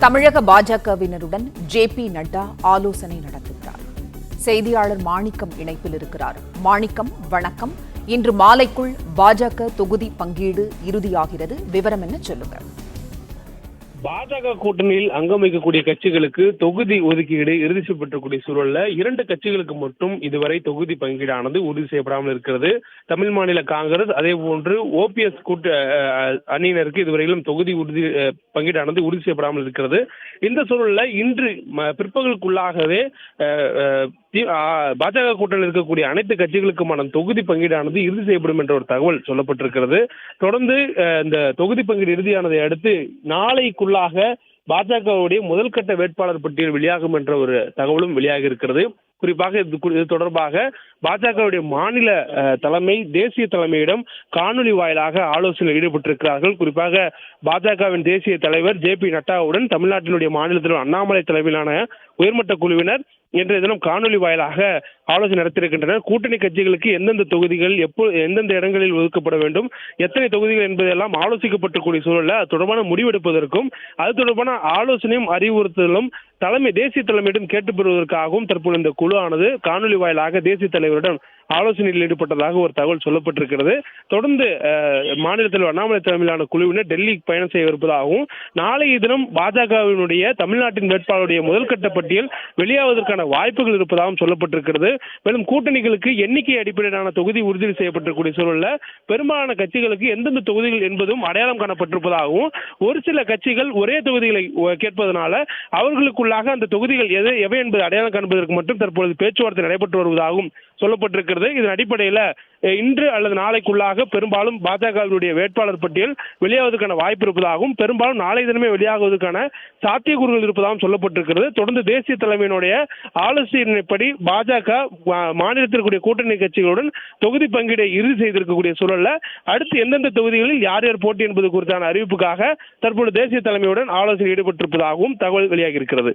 தமிழக பாஜகவினருடன் ஜே.பி. நட்டா ஆலோசனை நடத்துகிறார். செய்தியாளர் மாணிக்கம் இணைப்பில் இருக்கிறார். மாணிக்கம், வணக்கம். இன்று மாலைக்குள் பாஜக தொகுதி பங்கீடு இறுதியாகிறது. விவரம் என்ன சொல்லுங்க? பாஜக கூட்டணியில் அங்கம் வைக்கக்கூடிய கட்சிகளுக்கு தொகுதி ஒதுக்கீடு இறுதி செய்யப்பட்டிருக்கூடிய சூழல்ல 2 கட்சிகளுக்கு மட்டும் இதுவரை தொகுதி பங்கீடானது உறுதி செய்யப்படாமல் இருக்கிறது. தமிழ் மாநில காங்கிரஸ், அதே போன்று ஓபிஎஸ் அணியினருக்கு இதுவரையிலும் தொகுதி பங்கீடானது உறுதி செய்யப்படாமல் இருக்கிறது. இந்த சூழல்ல இன்று பிற்பகலுக்குள்ளாகவே பாஜக கூட்டணியில் இருக்கக்கூடிய அனைத்து கட்சிகளுக்குமான தொகுதி பங்கீடானது இறுதி செய்யப்படும் என்ற ஒரு தகவல் சொல்லப்பட்டிருக்கிறது. தொடர்ந்து இந்த தொகுதி பங்கீடு இறுதியானதை அடுத்து நாளைக்குள்ளாக பாஜகவுடைய முதல் கட்ட வேட்பாளர் பட்டியல் வெளியாகும் என்ற ஒரு தகவலும் வெளியாகி இருக்கிறது. குறிப்பாக இது தொடர்பாக பாஜகவுடைய மாநில தலைமை தேசிய தலைமையிடம் காணொலி வாயிலாக ஆலோசனையில் ஈடுபட்டிருக்கிறார்கள். குறிப்பாக பாஜகவின் தேசிய தலைவர் ஜே.பி. நட்டாவுடன் தமிழ்நாட்டினுடைய மாநில தலைவர் அண்ணாமலை தலைமையிலான உயர்மட்ட குழுவினர் இன்றைய தினம் காணொலி வாயிலாக ஆலோசனை நடத்தியிருக்கின்றனர். கூட்டணி கட்சிகளுக்கு எந்தெந்த தொகுதிகள் எந்தெந்த இடங்களில் ஒதுக்கப்பட வேண்டும், எத்தனை தொகுதிகள் என்பதெல்லாம் ஆலோசிக்கப்பட்டிருக்கூடிய சூழலில் அது தொடர்பான முடிவெடுப்பதற்கும் அது தொடர்பான ஆலோசனையும் அறிவுறுத்தலும் தேசிய தலைமையிடம் கேட்டு பெறுவதற்காகவும் தற்போது இந்த குழு ஆனது காணொலி வாயிலாக தேசிய தலைவரிடம் ஆலோசனையில் ஈடுபட்டதாக ஒரு தகவல் சொல்லப்பட்டிருக்கிறது. தொடர்ந்து மாநில தலைவர் அண்ணாமலை தலைமையிலான குழுவினர் டெல்லி பயணம் செய்யவிருப்பதாகவும் நாளைய தினம் பாஜகவினுடைய தமிழ்நாட்டின் வேட்பாளருடைய முதல் கட்ட பட்டியல் வெளியாவதற்கான வாய்ப்புகள் இருப்பதாகவும் சொல்லப்பட்டிருக்கிறது. மேலும் கூட்டணிகளுக்கு எண்ணிக்கை அடிப்படையிலான தொகுதி உறுதி செய்யப்பட்டிருக்கூடிய சூழலில் பெரும்பாலான கட்சிகளுக்கு எந்தெந்த தொகுதிகள் என்பதும் அடையாளம் காணப்பட்டிருப்பதாகவும் ஒரு சில கட்சிகள் ஒரே தொகுதிகளை கேட்பதனால அவர்களுக்குள்ளாக அந்த தொகுதிகள் எவை என்பது அடையாளம் காண்பதற்கு மட்டும் தற்பொழுது பேச்சுவார்த்தை நடைபெற்று வருவதாகவும் சொல்லப்பட்டிருக்கிறது. இதன் அடிப்படையில் இன்று அல்லது நாளைக்குள்ளாக பெரும்பாலும் பாஜகவினுடைய வேட்பாளர் பட்டியல் வெளியாவதற்கான வாய்ப்பு இருப்பதாகவும் பெரும்பாலும் நாளை தினமே வெளியாகுவதற்கான சாத்தியக்கூறுகள் இருப்பதாகவும் சொல்லப்பட்டிருக்கிறது. தொடர்ந்து தேசிய தலைமையினுடைய ஆலோசனைப்படி பாஜக மாநிலத்திற்குரிய கூட்டணி கட்சிகளுடன் தொகுதி பங்கீடை இறுதி செய்திருக்கக்கூடிய சூழல்ல அடுத்து எந்தெந்த தொகுதிகளில் யார் யார் போட்டி என்பது குறித்தான அறிவிப்புக்காக தற்போது தேசிய தலைமையுடன் ஆலோசனை ஈடுபட்டிருப்பதாகவும் தகவல் வெளியாகி இருக்கிறது.